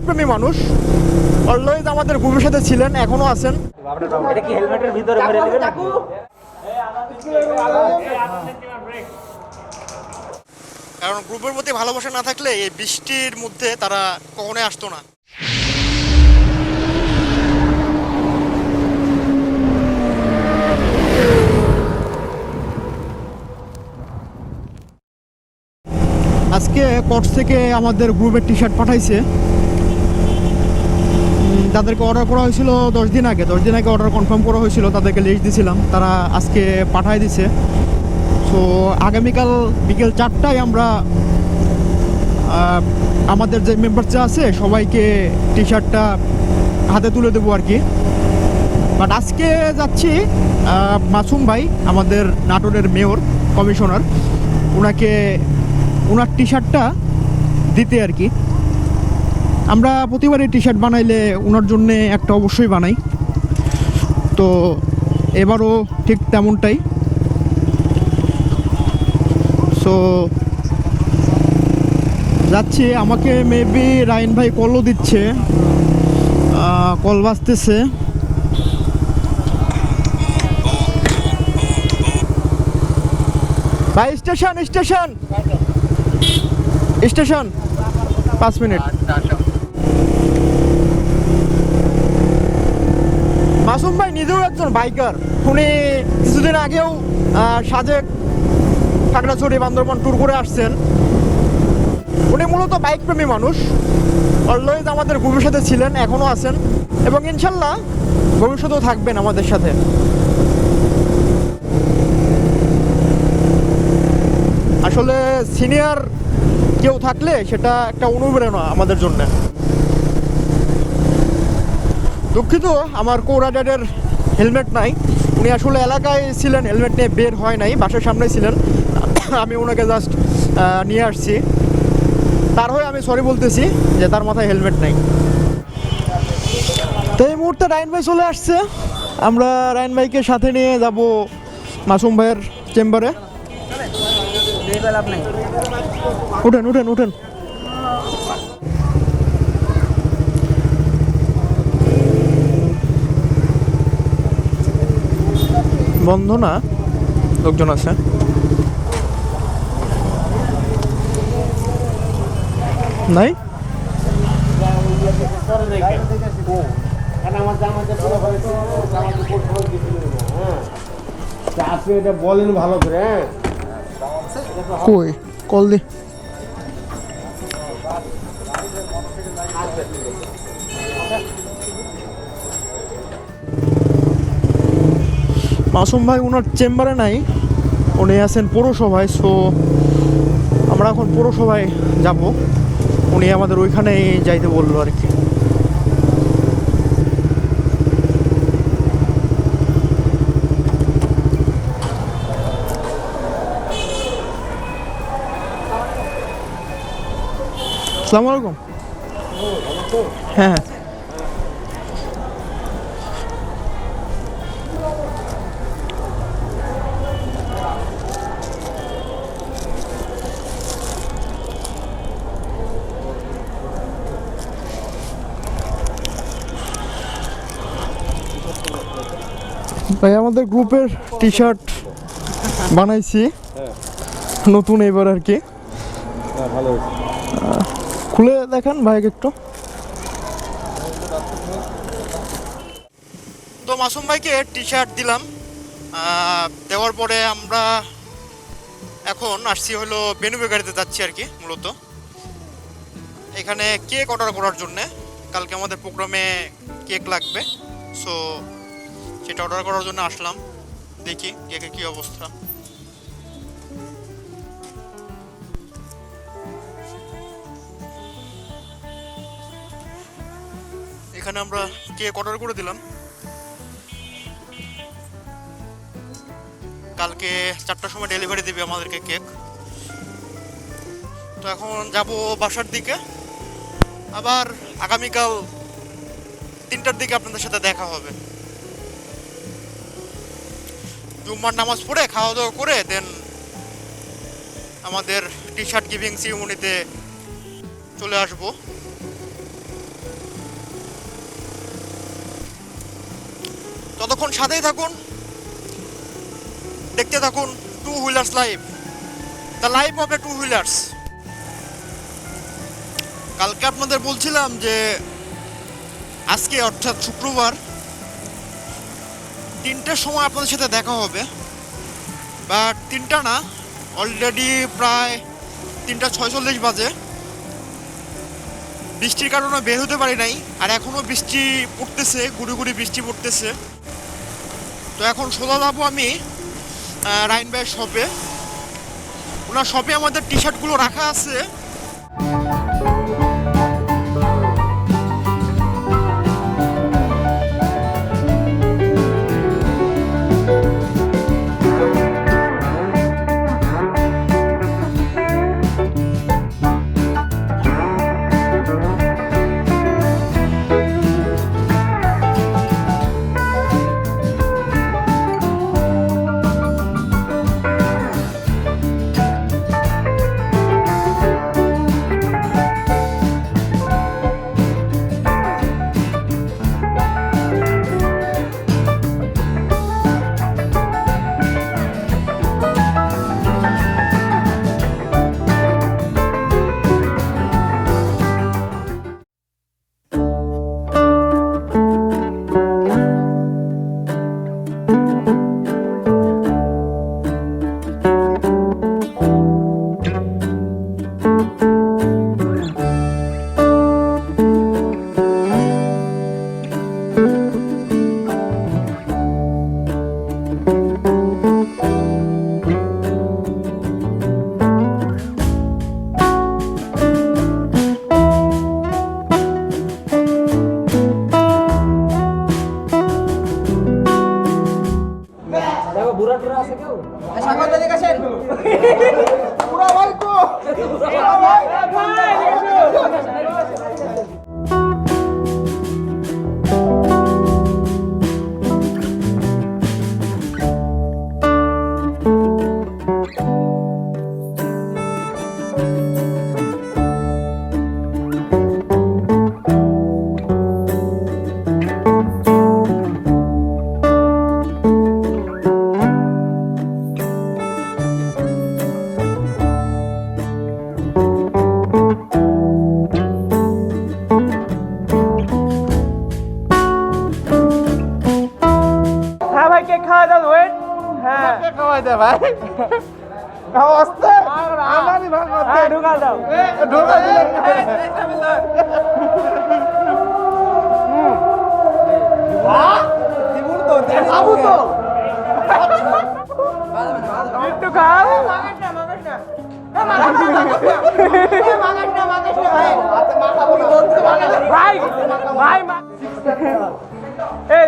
প্রেমী মানুষ, অলওয়েজ আমাদের গ্রুপের সাথে ছিলেন, এখনো আছেন। এটা কি হেলমেটের ভিতরে মেরে দিবেন? কারণ গ্রুপের মধ্যে ভালোবাসা না থাকলে এই বৃষ্টির মধ্যে তারা কখনোই আসতো না। আজকে কক্স থেকে আমাদের গ্রুপের টি শার্ট পাঠাইছে, তাদেরকে অর্ডার করা হয়েছিল 10 দিন আগে অর্ডার কনফার্ম করা হয়েছিল, তাদেরকে লিস্ট দিয়েছিলাম, তারা আজকে পাঠাই দিছে। তো আগামীকাল বিকেল 4টায় আমরা আমাদের যে মেম্বারসরা আছে সবাইকে টি শার্টটা হাতে তুলে দেবো আর কি। বাট আজকে যাচ্ছি মাসুম ভাই, আমাদের নাটোরের মেয়র কমিশনার, ওনার টি শার্টটা দিতে আর কি। আমরা প্রতিবারই টি শার্ট বানাইলে ওনার জন্যে একটা অবশ্যই বানাই, তো এবারও ঠিক তেমনটাই। সো যাচ্ছি, আমাকে মেবি রায়ন ভাই কলও দিচ্ছে, কল বাজতেছে। ভাই স্টেশন 5 মিনিট। মাসুম ভাই নিজেও একজন বাইকার, উনি কিছুদিন আগেও সাজেক, খাগড়াছড়ি, বান্দরবান ট্যুর করে আসছেন। উনি মূলত বাইক প্রেমী মানুষ, অলওয়েজ আমাদের গ্রুপের সাথে ছিলেন, এখনো আছেন এবং ইনশাল্লাহ ভবিষ্যতেও থাকবেন আমাদের সাথে। আসলে সিনিয়র কেউ থাকলে সেটা একটা অনুপ্রেরণা আমাদের জন্য। দুঃখিত আমার কো-রাইডারের হেলমেট নাই, উনি আসলে এলাকায় ছিলেন, হেলমেট নিয়ে বের হয় নাই, বাসার সামনে ছিলেন, আমি ওনাকে জাস্ট নিয়ে আসছি। তার হয়ে আমি সরি বলতেছি যে তার মাথায় হেলমেট নাই। তো এই মুহূর্তে রায়ন ভাই চলে আসছে, আমরা রায়ন ভাইকে সাথে নিয়ে যাব মাসুম ভাইয়ের চেম্বারে। উঠেন। বন্ধ না, লোকজন আছে। নাই বলেন ভালো করে, কই কল দি। মাসুম ভাই ওনার চেম্বারে নাই, উনি আছেন পৌরসভায়। সো আমরা এখন পৌরসভায় যাব, উনি আমাদের ওইখানেই যাইতে বললো আর কি। আসসালামু আলাইকুম। হ্যাঁ ভাই, আমাদের গ্রুপের টি শার্ট বানাইছি নতুন এবার আর কি। ভালো খুলে দেখেন ভাই একটু। তো মাসুম ভাইকে টি শার্ট দিলাম, দেওয়ার পরে আমরা এখন আসছি হলো বেনুবে গাড়িতে যাচ্ছি আর কি। মূলত এখানে কেক অর্ডার করার জন্যে, কালকে আমাদের প্রোগ্রামে কেক লাগবে, সো সেটা অর্ডার করার জন্য আসলাম। দেখি কেকের কী অবস্থা। এখানে আমরা কেক অর্ডার করে দিলাম, কালকে 4টার সময় ডেলিভারি দিবে আমাদেরকে কেক। তো এখন যাব বাসার দিকে, আবার আগামীকাল 3টার দিকে আপনাদের সাথে দেখা হবে। জুম্মার নামাজ পড়ে খাওয়া দাওয়া করে দেন আমাদের টি শার্ট গিভিং সিরিমনিতে চলে আসবো। ততক্ষণ সাথেই থাকুন, দেখতে থাকুন two wheelers life, the life of a two wheelers. কালকে আপনাদের বলছিলাম যে আজকে অর্থাৎ শুক্রবার 3টার সময় আপনাদের সাথে দেখা হবে, বাট 3টা না, অলরেডি প্রায় 3:46 বাজে। বৃষ্টির কারণে বের হতে পারি নাই, আর এখনও বৃষ্টি পড়তেছে, গুড়ি গুড়ি বৃষ্টি পড়তেছে। তো এখন সোজা যাবো আমি রাইন ভাইয়ের শপে। ওনার শপে আমাদের টি শার্টগুলো রাখা আছে।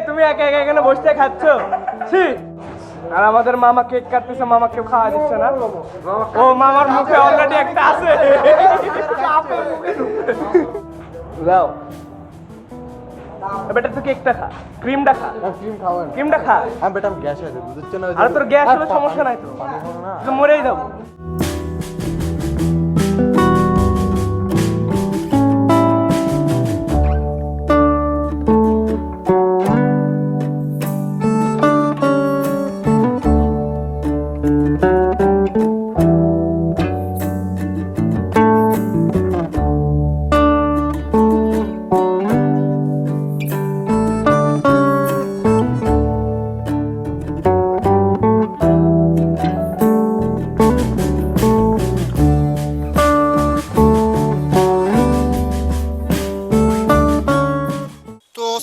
তুমি একা একা এখানে বসে খাচ্ছ? আর আমাদের মামা কেক কাটতেছে, মামাকে খাওয়া দিচ্ছে না। ও মামার মুখে অলরেডি একটা আছে। দাও বেটা, তুই কেকটা খা, ক্রিমটা খা। ক্রিমটা খা। আমি বেটা গ্যাস আছে, বুঝছ না? আর তোর গ্যাস হলে সমস্যা নাই তো, তুই মরেই যাবো।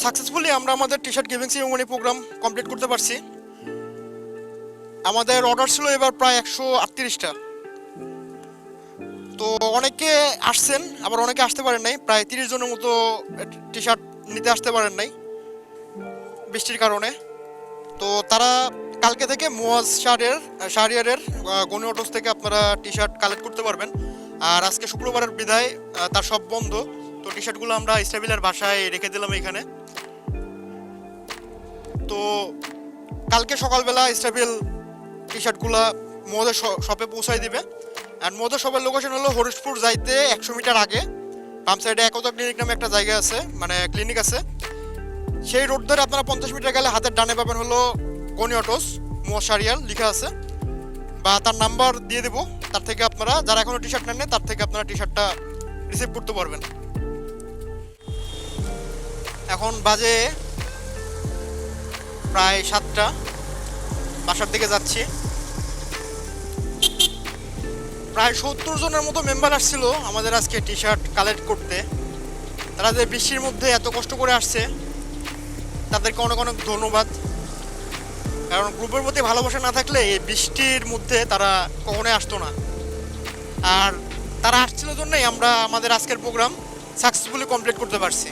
সাকসেসফুলি আমরা আমাদের T shirt giving ceremony programme complete করতে পারছি। আমাদের অর্ডার ছিল এবার প্রায় 138টা। তো অনেকে আসছেন, আবার অনেকে আসতে পারেন নাই। প্রায় 30 জনের মতো টি শার্ট নিতে আসতে পারেন নাই বৃষ্টির কারণে। তো তারা কালকে থেকে মোয়াজ শাহরিয়ারের গনি অটোস থেকে আপনারা টি শার্ট কালেক্ট করতে পারবেন। আর আজকে শুক্রবারের বিদায়, তার সব বন্ধ। তো টি শার্টগুলো আমরা স্টেবিলার বাসায় রেখে দিলাম এখানে। তো কালকে সকালবেলা স্টেবিল টি শার্টগুলো মোদের শপে পৌঁছাই দিবে। আর মোদের শপের লোকেশন হলো হরিশপুর যাইতে 100 মিটার আগে বাম সাইডে একতা ক্লিনিক নামে একটা জায়গা আছে, মানে ক্লিনিক আছে। সেই রোড ধরে আপনারা 50 মিটার গেলে হাতের ডানে পাবেন হলো গনি অটোস মশারিয়াল লেখা আছে, বা তার নাম্বার দিয়ে দেবো। তার থেকে আপনারা যারা এখনো টি শার্ট নেন তার থেকে আপনারা টি শার্টটা রিসিভ করতে পারবেন। এখন বাজে প্রায় 7টা, বাসার দিকে যাচ্ছি। প্রায় 70 জনের মতো মেম্বার আসছিল আমাদের আজকে টি শার্ট কালেক্ট করতে। তারা যে বৃষ্টির মধ্যে এত কষ্ট করে আসছে তাদেরকে অনেক অনেক ধন্যবাদ। কারণ গ্রুপের প্রতি ভালোবাসা না থাকলে এই বৃষ্টির মধ্যে তারা কখনোই আসতো না। আর তারা আসছিল জন্যই আমরা আমাদের আজকের প্রোগ্রাম সাকসেসফুলি কমপ্লিট করতে পারছি।